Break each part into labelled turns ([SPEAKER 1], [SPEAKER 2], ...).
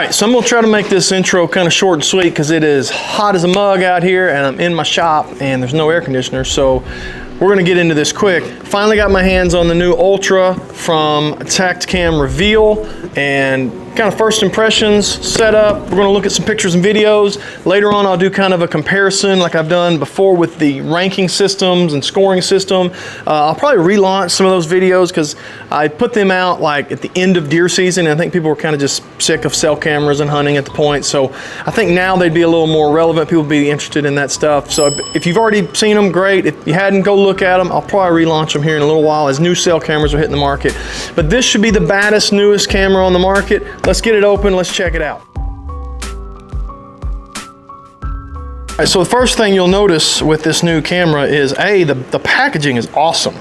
[SPEAKER 1] All right, so I'm gonna try to make this intro kind of short and sweet because it is hot as a mug out here and I'm in my shop and there's no air conditioner, so we're gonna get into this quick. Finally got my hands on the new Ultra from Tactacam Reveal, and kind of first impressions, setup. We're gonna look at some pictures and videos. Later on, I'll do kind of a comparison like I've done before with the ranking systems and scoring system. I'll probably relaunch some of those videos because I put them out like at the end of deer season, and I think people were kind of just sick of cell cameras and hunting at the point. So I think now they'd be a little more relevant. People would be interested in that stuff. So if you've already seen them, great. If you hadn't, go look at them. I'll probably relaunch them here in a little while as new cell cameras are hitting the market. But this should be the baddest, newest camera on the market. Let's get it open, let's check it out. All right, so the first thing you'll notice with this new camera is the packaging is awesome.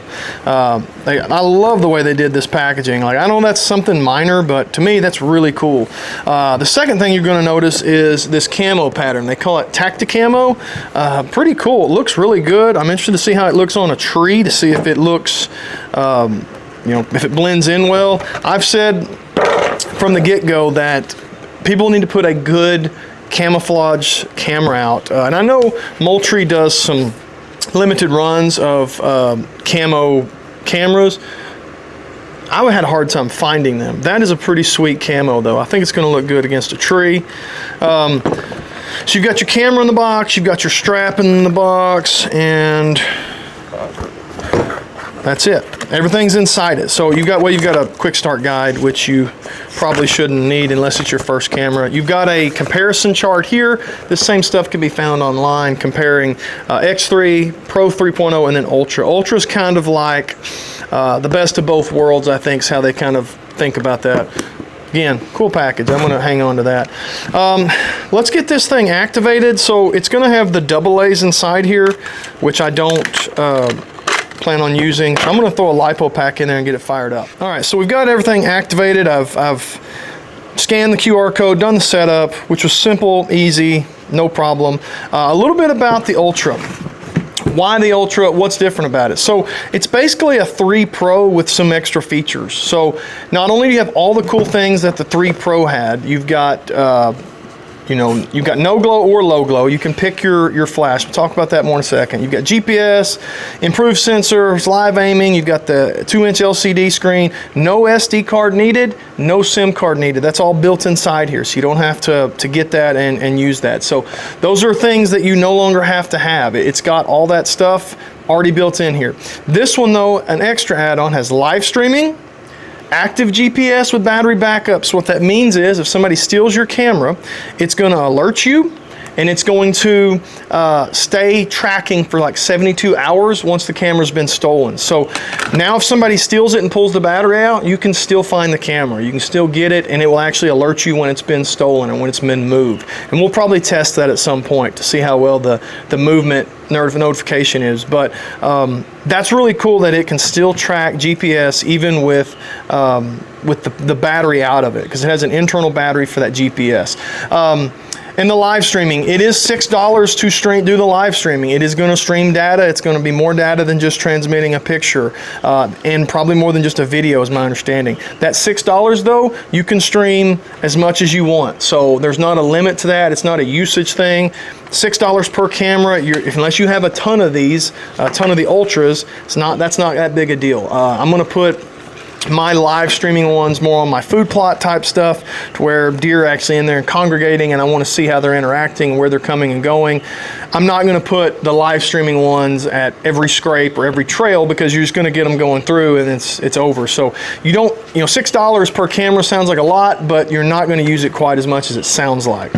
[SPEAKER 1] I love the way they did this packaging. Like, I know that's something minor, but to me that's really cool. The second thing you're going to notice is this camo pattern. They call it Tactacamo. Pretty cool. It looks really good. I'm interested to see how it looks on a tree, to see if it looks, you know, if it blends in well. I've said from the get-go that people need to put a good camouflage camera out, and I know Moultrie does some limited runs of camo cameras. I had a hard time finding them. That is a pretty sweet camo though. I think it's going to look good against a tree. So you've got your camera in the box, you've got your strap in the box, and that's it. Everything's inside it. So you've got a quick start guide, which you probably shouldn't need unless it's your first camera. You've got a comparison chart here. This same stuff can be found online, comparing X3, Pro 3.0, and then Ultra. Ultra is kind of like the best of both worlds, I think, is how they kind of think about that. Again, cool package. I'm going to hang on to that. Let's get this thing activated. So it's going to have the AA's inside here, which I don't plan on using. I'm going to throw a LiPo pack in there and get it fired up. All right, so we've got everything activated. I've scanned the QR code, done the setup, which was simple, easy, no problem. A little bit about the Ultra. Why the Ultra? What's different about it? So it's basically a 3 Pro with some extra features. So not only do you have all the cool things that the 3 Pro had, you've got you know, you've got no glow or low glow. You can pick your flash. We'll talk about that more in a second. You've got GPS, improved sensors, live aiming. You've got the 2-inch LCD screen. No SD card needed, no SIM card needed. That's all built inside here, so you don't have to get that and use that. So those are things that you no longer have to have. It's got all that stuff already built in here. This one though, an extra add-on, has live streaming, active GPS with battery backup. So what that means is if somebody steals your camera, it's going to alert you, and it's going to stay tracking for like 72 hours once the camera's been stolen. So now if somebody steals it and pulls the battery out, you can still find the camera. You can still get it, and it will actually alert you when it's been stolen and when it's been moved. And we'll probably test that at some point to see how well the movement notification is. But that's really cool that it can still track GPS even with the battery out of it, because it has an internal battery for that GPS. And the live streaming, it is $6 to do the live streaming. It is going to stream data. It's going to be more data than just transmitting a picture, and probably more than just a video is my understanding. That $6 though, you can stream as much as you want. So there's not a limit to that. It's not a usage thing. $6 per camera. Unless you have a ton of these, a ton of the Ultras, that's not that big a deal. I'm going to put my live streaming ones more on my food plot type stuff, to where deer are actually in there and congregating, and I want to see how they're interacting, where they're coming and going. I'm not going to put the live streaming ones at every scrape or every trail, because you're just going to get them going through and it's over. So you don't, you know, $6 per camera sounds like a lot, but you're not going to use it quite as much as it sounds like.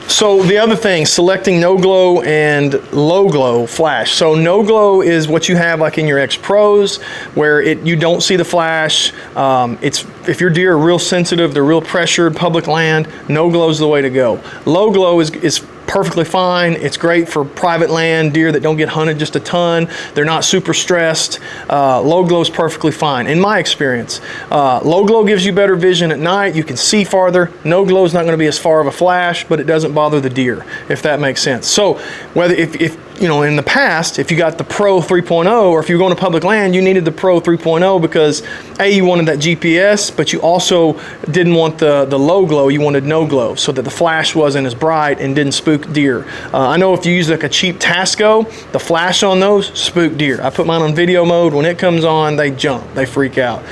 [SPEAKER 1] So the other thing, selecting no glow and low glow flash. So no glow is what you have like in your X Pros, where you don't see the flash. If your deer are real sensitive, they're real pressured, public land, no glow is the way to go. Low glow is perfectly fine. It's great for private land, deer that don't get hunted just a ton. They're not super stressed. Low glow is perfectly fine, in my experience. Low glow gives you better vision at night. You can see farther. No glow is not going to be as far of a flash, but it doesn't bother the deer, if that makes sense. So whether if you know, in the past, if you got the Pro 3.0, or if you were going to public land, you needed the Pro 3.0 because A, you wanted that GPS, but you also didn't want the low glow, you wanted no glow, so that the flash wasn't as bright and didn't spook deer. I know if you use like a cheap Tasco, the flash on those spook deer. I put mine on video mode. When it comes on, they jump, they freak out.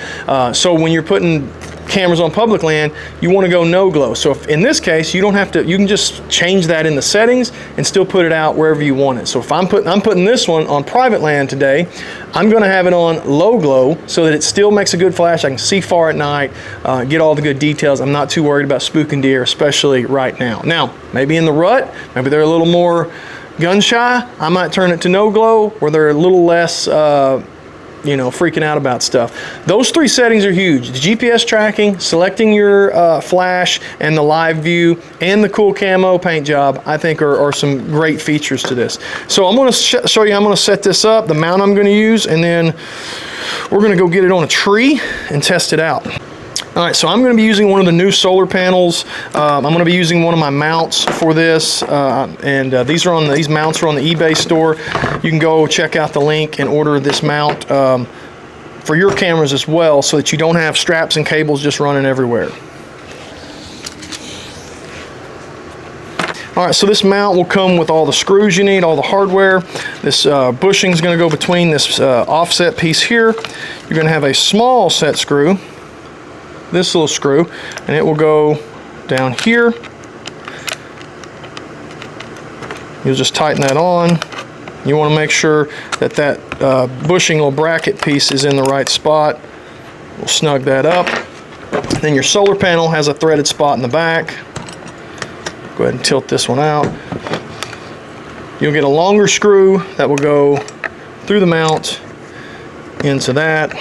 [SPEAKER 1] So when you're putting cameras on public land, you want to go no glow. So if in this case, you don't have to, you can just change that in the settings and still put it out wherever you want it. So if I'm putting this one on private land today, I'm going to have it on low glow so that it still makes a good flash. I can see far at night, get all the good details. I'm not too worried about spooking deer, especially right now. Now, maybe in the rut, maybe they're a little more gun shy, I might turn it to no glow where they're a little less you know, freaking out about stuff. Those three settings are huge. The GPS tracking, selecting your flash, and the live view, and the cool camo paint job, I think are some great features to this. So I'm gonna show you, I'm gonna set this up, the mount I'm gonna use, and then we're gonna go get it on a tree and test it out. All right, so I'm going to be using one of the new solar panels. I'm going to be using one of my mounts for this, these mounts are on the eBay store. You can go check out the link and order this mount for your cameras as well, so that you don't have straps and cables just running everywhere. All right, so this mount will come with all the screws you need, all the hardware. This bushing is going to go between this offset piece here. You're going to have a small set screw, this little screw, and it will go down here. You'll just tighten that on. You want to make sure that that bushing little bracket piece is in the right spot. We'll snug that up. Then your solar panel has a threaded spot in the back. Go ahead and tilt this one out. You'll get a longer screw that will go through the mount into that.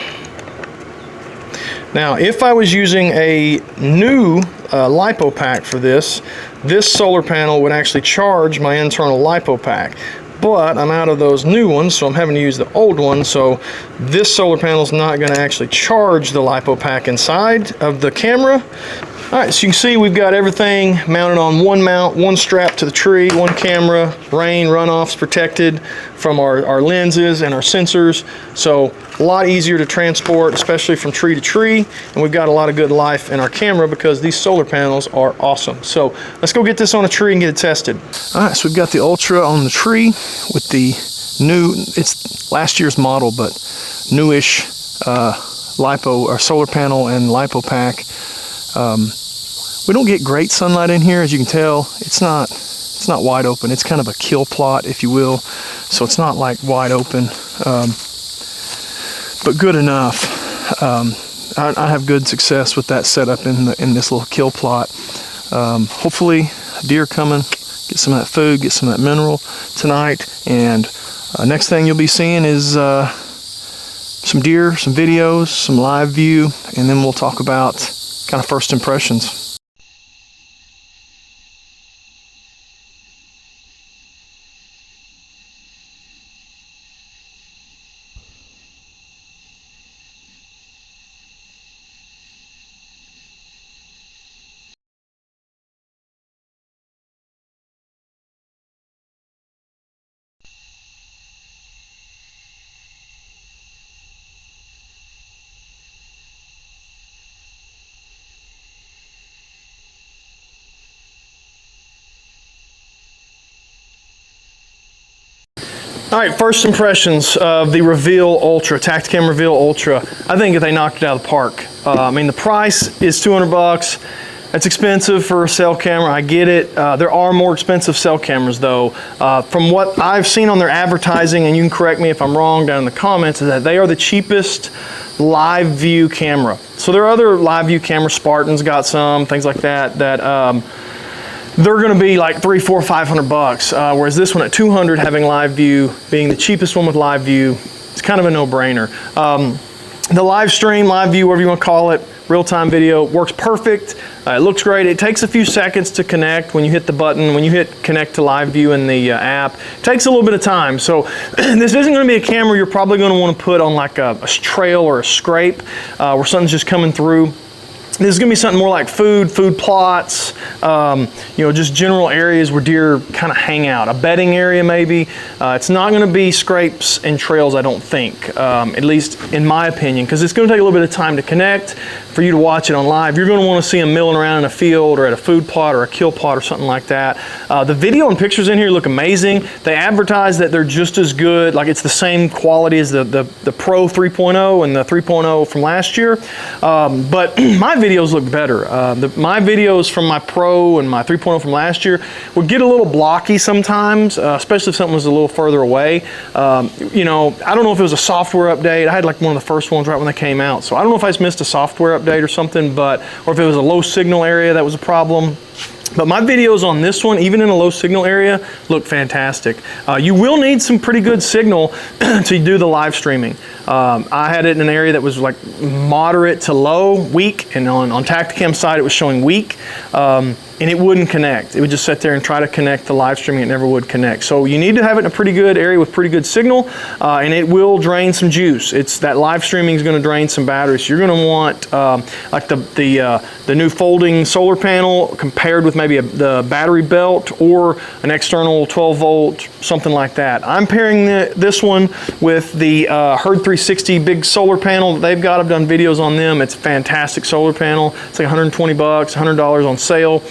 [SPEAKER 1] Now, if I was using a new LiPo pack for this, this solar panel would actually charge my internal LiPo pack. But I'm out of those new ones, so I'm having to use the old one. So this solar panel is not going to actually charge the LiPo pack inside of the camera. All right, so you can see we've got everything mounted on one mount, one strap to the tree, one camera, rain, runoffs protected from our lenses and our sensors. So a lot easier to transport, especially from tree to tree. And we've got a lot of good life in our camera because these solar panels are awesome. So let's go get this on a tree and get it tested. All right, so we've got the Ultra on the tree with the new, it's last year's model, but newish LiPo or solar panel and LiPo pack. We don't get great sunlight in here, as you can tell. It's not wide open. It's kind of a kill plot, if you will. So it's not like wide open, but good enough. I have good success with that setup in this little kill plot. Hopefully, a deer coming, get some of that food, get some of that mineral tonight, and next thing you'll be seeing is some deer, some videos, some live view, and then we'll talk about kind of first impressions. All right, first impressions of the Reveal Ultra, Tactacam Reveal Ultra. I think they knocked it out of the park. I mean, the price is 200 bucks. That's expensive for a cell camera, I get it. There are more expensive cell cameras though. From what I've seen on their advertising, and you can correct me if I'm wrong down in the comments, is that they are the cheapest live view camera. So there are other live view cameras, Spartan's got some, things like that, they're going to be like $300, $400, $500, whereas this one at 200, having live view, being the cheapest one with live view, it's kind of a no-brainer. The live stream, live view, whatever you want to call it, real-time video, works perfect. It looks great. It takes a few seconds to connect when you hit the button, when you hit connect to live view in the app. It takes a little bit of time. So this isn't going to be a camera you're probably going to want to put on like a trail or a scrape where something's just coming through. This is going to be something more like food plots, you know, just general areas where deer kind of hang out. A bedding area maybe. It's not going to be scrapes and trails, I don't think, at least in my opinion, because it's going to take a little bit of time to connect. For you to watch it on live, you're going to want to see them milling around in a field or at a food plot or a kill plot or something like that. The video and pictures in here look amazing. They advertise that they're just as good, like it's the same quality as the Pro 3.0 and the 3.0 from last year. But my videos look better. My videos from my Pro and my 3.0 from last year would get a little blocky sometimes, especially if something was a little further away. You know, I don't know if it was a software update. I had like one of the first ones right when they came out. So I don't know if I just missed a software update or something, or if it was a low signal area that was a problem. But my videos on this one, even in a low signal area, look fantastic. You will need some pretty good signal to do the live streaming. I had it in an area that was like moderate to low, weak, and on Tactacam side it was showing weak. And it wouldn't connect. It would just sit there and try to connect the live streaming. It never would connect. So you need to have it in a pretty good area with pretty good signal, and it will drain some juice. It's that live streaming is going to drain some batteries. So you're going to want like the new folding solar panel compared with maybe the battery belt or an external 12 volt, something like that. I'm pairing this one with the Herd 360 big solar panel that they've got. I've done videos on them. It's a fantastic solar panel. It's like 120 bucks, $100 on sale.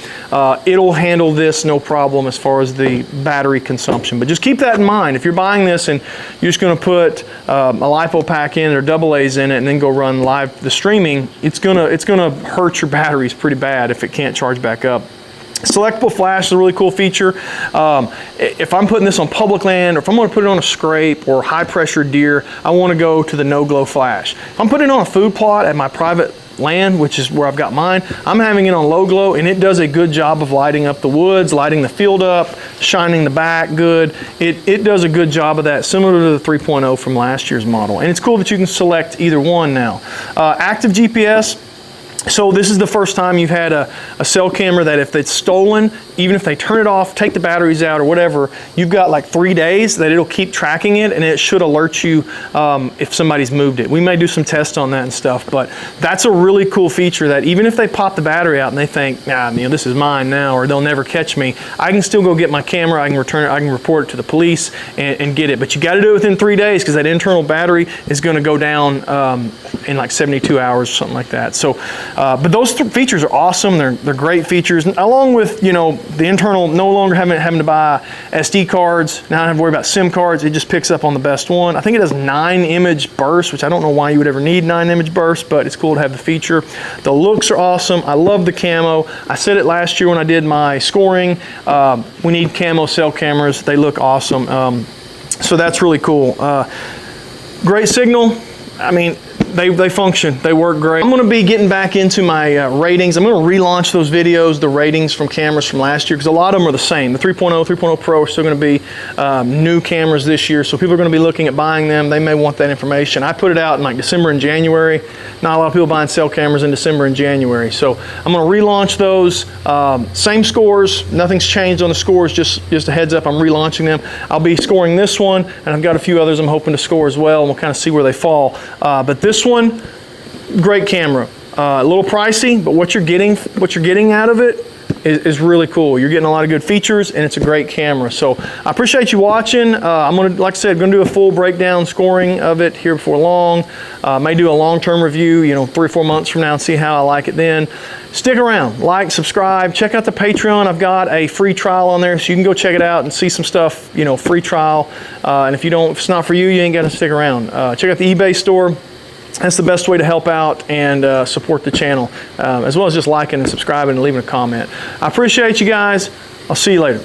[SPEAKER 1] It'll handle this no problem as far as the battery consumption. But just keep that in mind. If you're buying this and you're just going to put a LiPo pack in or AA's in it and then go run live the streaming, it's gonna hurt your batteries pretty bad if it can't charge back up. Selectable flash is a really cool feature. If I'm putting this on public land, or if I'm going to put it on a scrape or high pressure deer, I want to go to the no glow flash. If I'm putting it on a food plot at my private land, which is where I've got mine, I'm having it on low glow, and it does a good job of lighting up the woods, lighting the field up, shining the back good. It does a good job of that, similar to the 3.0 from last year's model. And it's cool that you can select either one now. Active GPS. So this is the first time you've had a cell camera that if it's stolen, even if they turn it off, take the batteries out or whatever, you've got like 3 days that it'll keep tracking it, and it should alert you if somebody's moved it. We may do some tests on that and stuff, but that's a really cool feature that even if they pop the battery out and they think, nah, you know, this is mine now, or they'll never catch me, I can still go get my camera, I can return it, I can report it to the police and get it. But you got to do it within 3 days because that internal battery is going to go down in like 72 hours or something like that. So, but those features are awesome. They're great features, along with, you know, the internal, no longer having to buy SD cards. Now I don't have to worry about SIM cards. It just picks up on the best one. I think it has 9 image bursts, which I don't know why you would ever need 9 image bursts, but it's cool to have the feature. The looks are awesome. I love the camo. I said it last year when I did my scoring. We need camo cell cameras. They look awesome. So that's really cool. Great signal. I mean, they function, they work great. I'm going to be getting back into my ratings. I'm going to relaunch those videos, the ratings from cameras from last year, because a lot of them are the same. The 3.0, 3.0 Pro are still going to be new cameras this year, so people are going to be looking at buying them. They may want that information. I put it out in like December and January. Not a lot of people buying cell cameras in December and January, so I'm going to relaunch those. Same scores, nothing's changed on the scores, just a heads up, I'm relaunching them. I'll be scoring this one, and I've got a few others I'm hoping to score as well, and we'll kind of see where they fall. But this one, great camera. A little pricey, but what you're getting out of it is really cool. You're getting a lot of good features, and it's a great camera. So I appreciate you watching. I'm gonna, like I said, gonna do a full breakdown scoring of it here before long. May do a long-term review, you know, 3 or 4 months from now, and see how I like it then. Stick around, like, subscribe, check out the Patreon. I've got a free trial on there, so you can go check it out and see some stuff, you know, free trial. And if it's not for you, you ain't got to stick around. Check out the eBay store. That's the best way to help out and support the channel, as well as just liking and subscribing and leaving a comment. I appreciate you guys. I'll see you later.